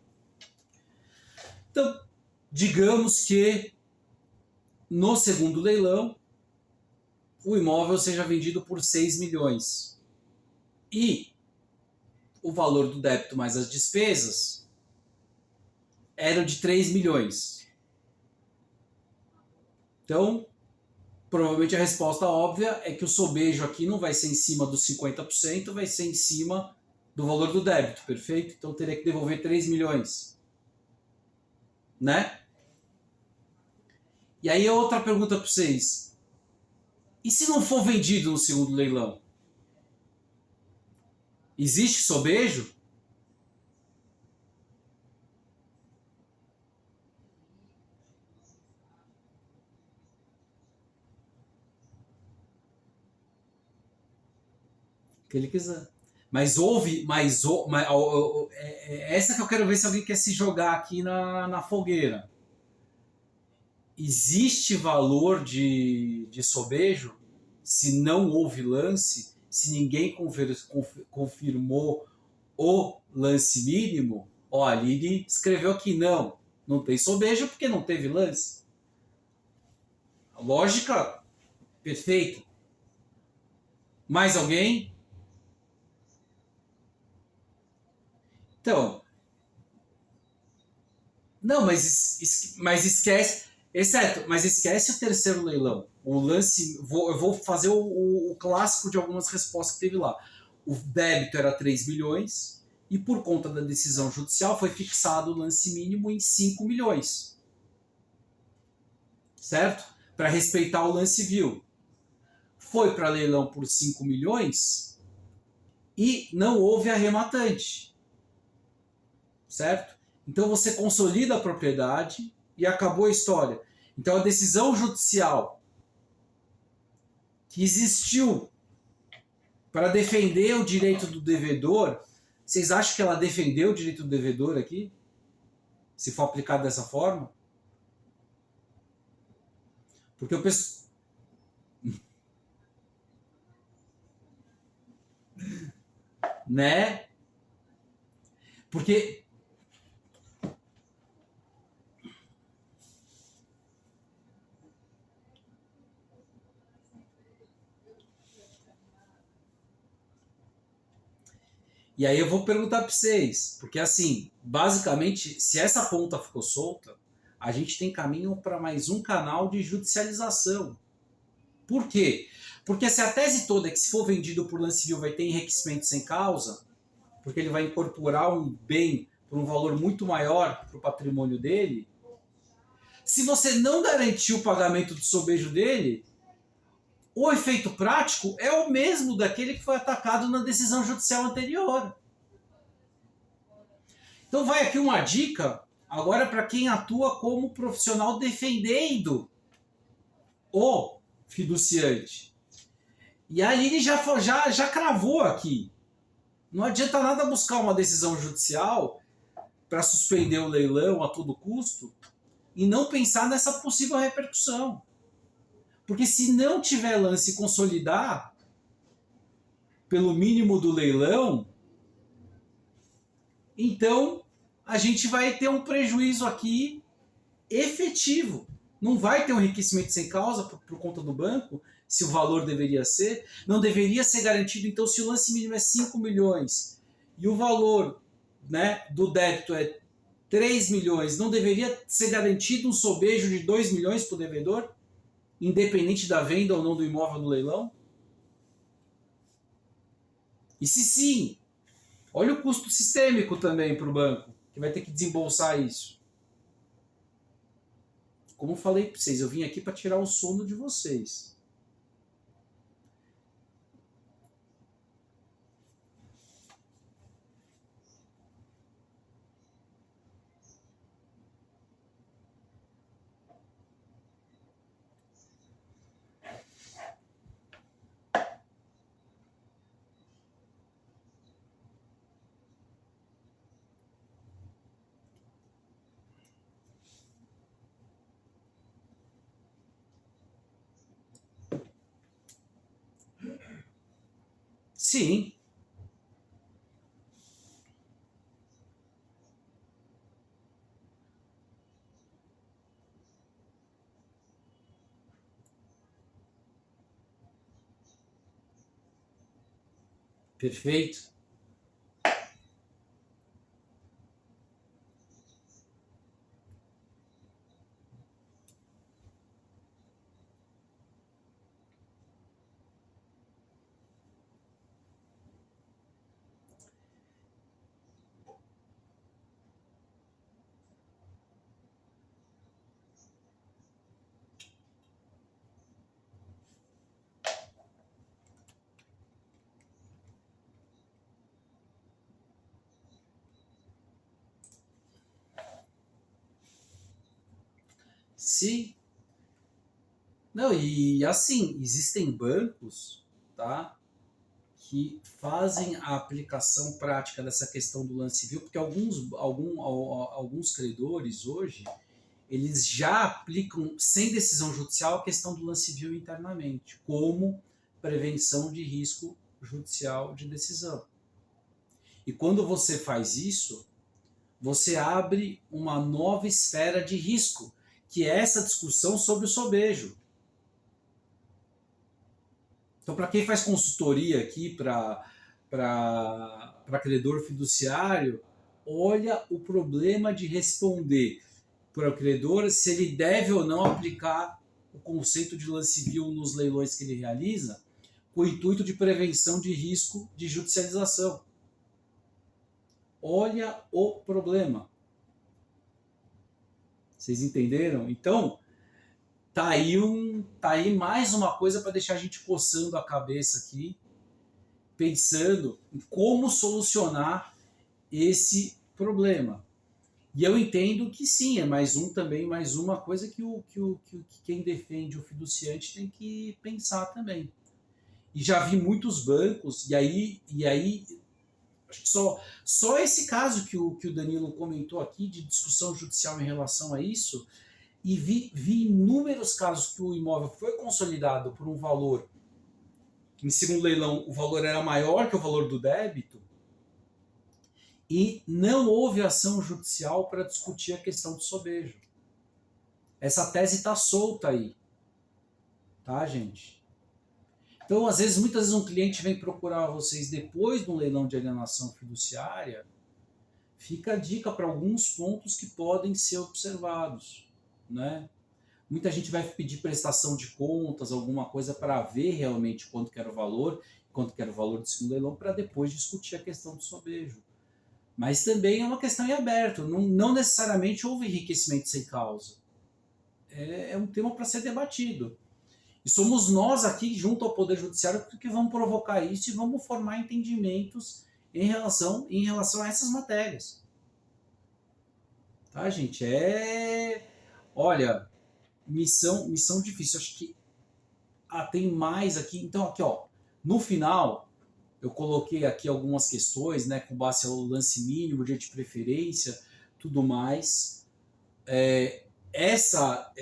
Então, digamos que no segundo leilão o imóvel seja vendido por 6 milhões. E o valor do débito mais as despesas era de 3 milhões. Então, provavelmente a resposta óbvia é que o sobejo aqui não vai ser em cima dos 50%, vai ser em cima do valor do débito, perfeito? Então teria que devolver 3 milhões. Né? E aí outra pergunta para vocês. E se não for vendido no segundo leilão? Existe sobejo? Que ele quiser. Mas essa que eu quero ver se alguém quer se jogar aqui na fogueira. Existe valor de sobejo se não houve lance, se ninguém confirmou o lance mínimo? Ó, a Aline escreveu aqui, não tem sobejo porque não teve lance. Lógica perfeita. Mais alguém? Então, não, mas esquece, exceto, mas esquece o terceiro leilão. O lance, eu vou fazer o clássico de algumas respostas que teve lá. O débito era 3 milhões e por conta da decisão judicial foi fixado o lance mínimo em 5 milhões. Certo? Para respeitar o lance vil. Foi para leilão por 5 milhões e não houve arrematante. Certo? Então você consolida a propriedade e acabou a história. Então a decisão judicial que existiu para defender o direito do devedor. Vocês acham que ela defendeu o direito do devedor aqui? Se for aplicado dessa forma? Porque eu penso... né? Porque... E aí eu vou perguntar para vocês, porque assim, basicamente, se essa ponta ficou solta, a gente tem caminho para mais um canal de judicialização. Por quê? Porque se a tese toda é que se for vendido por lance civil vai ter enriquecimento sem causa, porque ele vai incorporar um bem por um valor muito maior para o patrimônio dele, se você não garantir o pagamento do sobejo dele, o efeito prático é o mesmo daquele que foi atacado na decisão judicial anterior. Então vai aqui uma dica, agora para quem atua como profissional defendendo o fiduciante. E a Aline já cravou aqui. Não adianta nada buscar uma decisão judicial para suspender o leilão a todo custo e não pensar nessa possível repercussão. Porque se não tiver lance consolidar pelo mínimo do leilão, então a gente vai ter um prejuízo aqui efetivo. Não vai ter um enriquecimento sem causa por conta do banco, se o valor deveria ser. Não deveria ser garantido, então, se o lance mínimo é 5 milhões e o valor, né, do débito é 3 milhões, não deveria ser garantido um sobejo de 2 milhões para o devedor, independente da venda ou não do imóvel no leilão? E se sim, olha o custo sistêmico também para o banco, que vai ter que desembolsar isso. Como eu falei para vocês, eu vim aqui para tirar o sono de vocês. Sim. Perfeito. Sim. Não, e assim, existem bancos, tá, que fazem a aplicação prática dessa questão do lance civil, porque alguns credores hoje, eles já aplicam, sem decisão judicial, a questão do lance civil internamente, como prevenção de risco judicial de decisão. E quando você faz isso, você abre uma nova esfera de risco, que é essa discussão sobre o sobejo. Então, para quem faz consultoria aqui para credor fiduciário, olha o problema de responder para o credor se ele deve ou não aplicar o conceito de lance civil nos leilões que ele realiza, com o intuito de prevenção de risco de judicialização. Olha o problema. Vocês entenderam? Então, tá aí mais uma coisa para deixar a gente coçando a cabeça aqui, pensando em como solucionar esse problema. E eu entendo que sim, é mais uma coisa que quem defende o fiduciante tem que pensar também. e já vi muitos bancos, e aí acho que só esse caso que o Danilo comentou aqui de discussão judicial em relação a isso, e vi inúmeros casos que o imóvel foi consolidado por um valor, que em segundo leilão o valor era maior que o valor do débito, e não houve ação judicial para discutir a questão do sobejo. Essa tese está solta aí, tá, gente? Então, às vezes, muitas vezes um cliente vem procurar vocês depois de um leilão de alienação fiduciária, fica a dica para alguns pontos que podem ser observados, né? Muita gente vai pedir prestação de contas, alguma coisa para ver realmente quanto que era o valor, quanto que era o valor do segundo leilão, para depois discutir a questão do sobejo. Mas também é uma questão em aberto, não necessariamente houve enriquecimento sem causa. É um tema para ser debatido. E somos nós aqui, junto ao Poder Judiciário, que vamos provocar isso e vamos formar entendimentos em relação a essas matérias. Tá, gente? Olha, missão difícil. Acho que tem mais aqui. Então, aqui, ó, no final, eu coloquei aqui algumas questões, né, com base ao lance mínimo, dia de preferência, tudo mais. Essa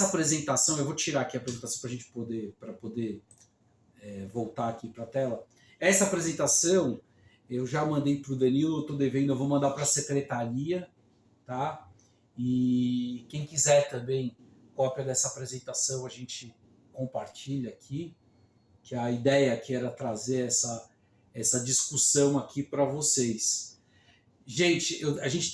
apresentação, eu vou tirar aqui a apresentação para a gente poder voltar aqui para a tela. Essa apresentação eu já mandei para o Danilo, eu estou devendo, eu vou mandar para a secretaria, tá? E quem quiser também cópia dessa apresentação, a gente compartilha aqui, que a ideia aqui era trazer essa discussão aqui para vocês. Gente, a gente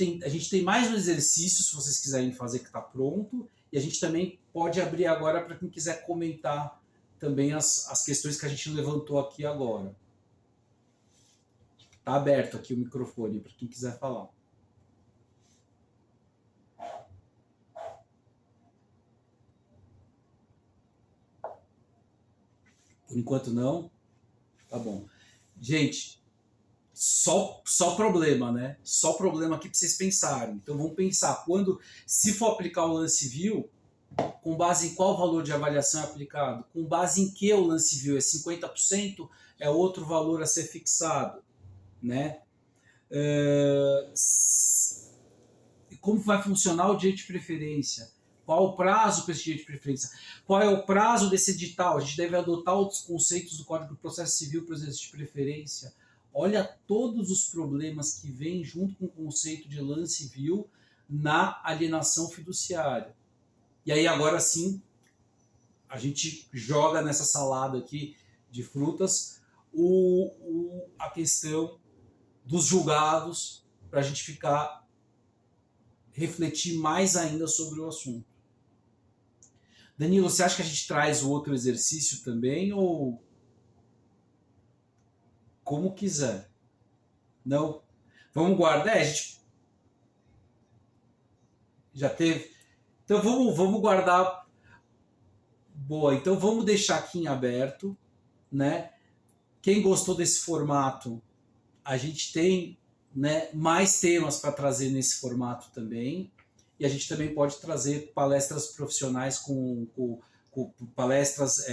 tem mais um exercício, se vocês quiserem fazer, que está pronto, e a gente também pode abrir agora para quem quiser comentar também as questões que a gente levantou aqui agora. Está aberto aqui o microfone para quem quiser falar. Por enquanto não. Tá bom. Gente, só problema, né? Só problema aqui para vocês pensarem. Então vamos pensar, se for aplicar o lance civil, com base em qual valor de avaliação é aplicado? Com base em que o lance civil é 50%? É outro valor a ser fixado, né? Como vai funcionar o direito de preferência? Qual o prazo para esse direito de preferência? Qual é o prazo desse edital? A gente deve adotar os conceitos do Código do Processo Civil para o exercício de preferência. Olha todos os problemas que vêm junto com o conceito de lance civil na alienação fiduciária. E aí agora sim, a gente joga nessa salada aqui de frutas a questão dos julgados para a gente refletir mais ainda sobre o assunto. Danilo, você acha que a gente traz o outro exercício também ou como quiser? Não? Vamos guardar? A gente já teve. Então vamos guardar. Boa, então vamos deixar aqui em aberto, né? Quem gostou desse formato, a gente tem, né, mais temas para trazer nesse formato também. E a gente também pode trazer palestras profissionais com palestras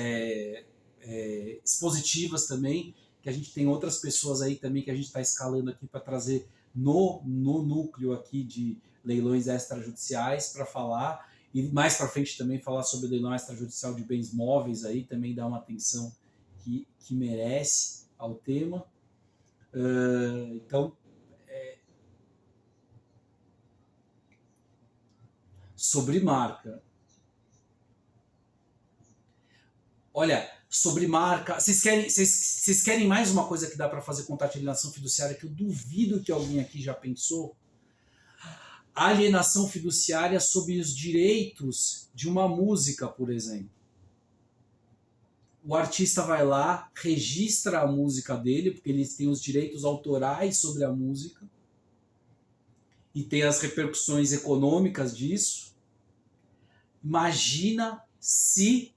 expositivas também, que a gente tem outras pessoas aí também que a gente está escalando aqui para trazer no núcleo aqui de leilões extrajudiciais para falar, e mais para frente também falar sobre leilão extrajudicial de bens móveis aí, também dar uma atenção que merece ao tema. Então, sobre marca. Olha, sobre marca. Vocês querem mais uma coisa que dá para fazer contrato de alienação fiduciária que eu duvido que alguém aqui já pensou? Alienação fiduciária sobre os direitos de uma música, por exemplo. O artista vai lá, registra a música dele, porque eles têm os direitos autorais sobre a música e tem as repercussões econômicas disso. Imagina se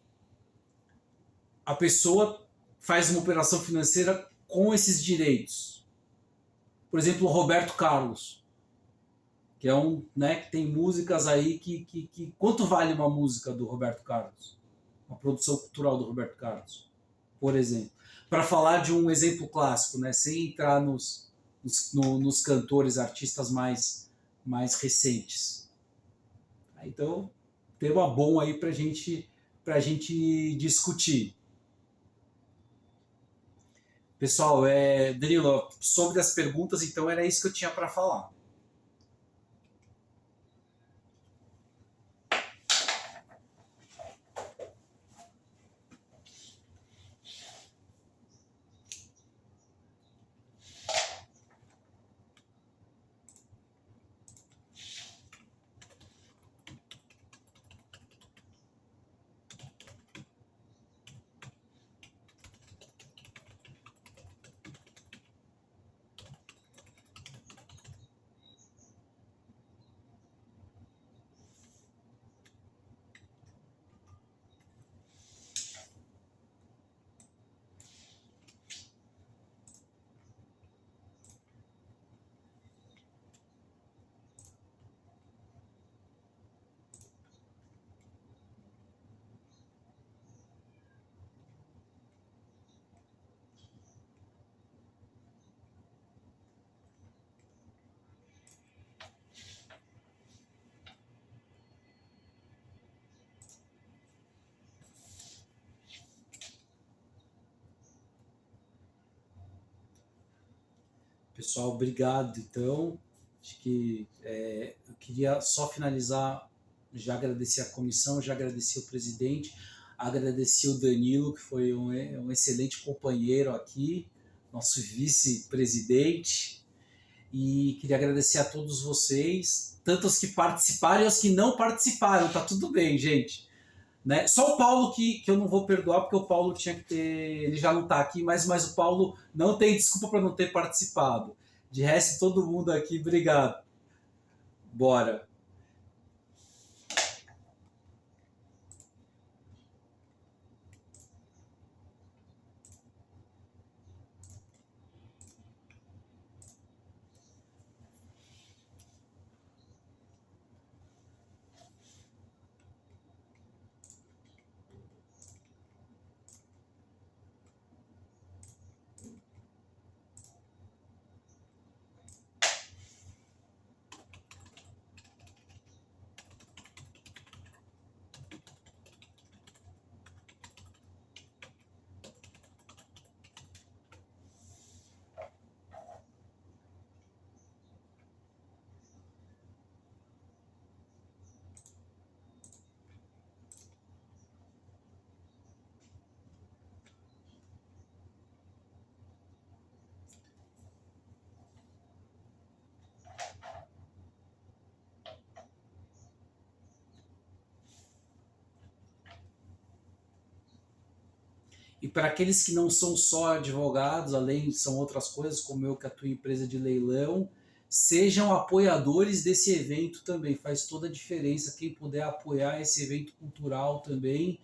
a pessoa faz uma operação financeira com esses direitos. Por exemplo, o Roberto Carlos, que é né, que tem músicas aí que... Quanto vale uma música do Roberto Carlos? Uma produção cultural do Roberto Carlos, por exemplo. para falar de um exemplo clássico, né, sem entrar nos cantores, artistas mais recentes. Então, tema bom aí para gente discutir. Pessoal, Danilo, sobre as perguntas, então era isso que eu tinha para falar. Pessoal, obrigado. Então, acho que eu queria só finalizar, já agradecer a comissão, já agradecer o presidente, agradecer o Danilo, que foi um excelente companheiro aqui, nosso vice-presidente, e queria agradecer a todos vocês, tanto os que participaram e os que não participaram, tá tudo bem, gente. Né? Só o Paulo que eu não vou perdoar, porque o Paulo tinha que ter. Ele já não está aqui, mas o Paulo não tem desculpa para não ter participado. De resto, todo mundo aqui, obrigado. Bora. E para aqueles que não são só advogados, além são outras coisas, como eu que atuo em empresa de leilão, sejam apoiadores desse evento também. Faz toda a diferença. Quem puder apoiar esse evento cultural também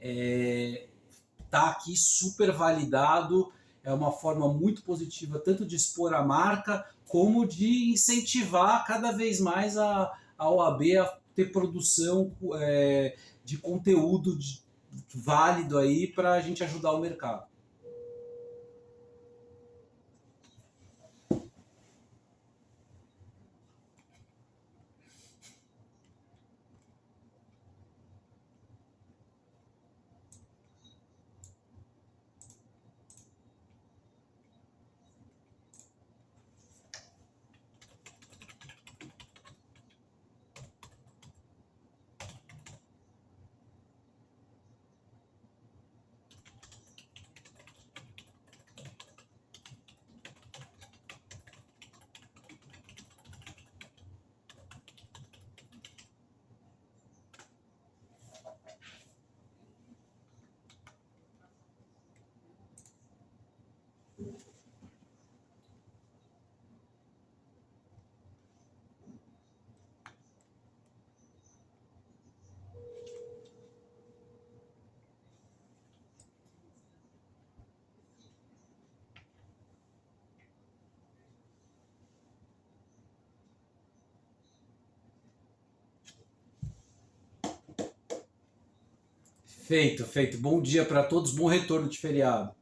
está aqui super validado. É uma forma muito positiva, tanto de expor a marca, como de incentivar cada vez mais a OAB a ter produção de conteúdo válido aí para a gente ajudar o mercado. Feito, feito. Bom dia para todos, bom retorno de feriado.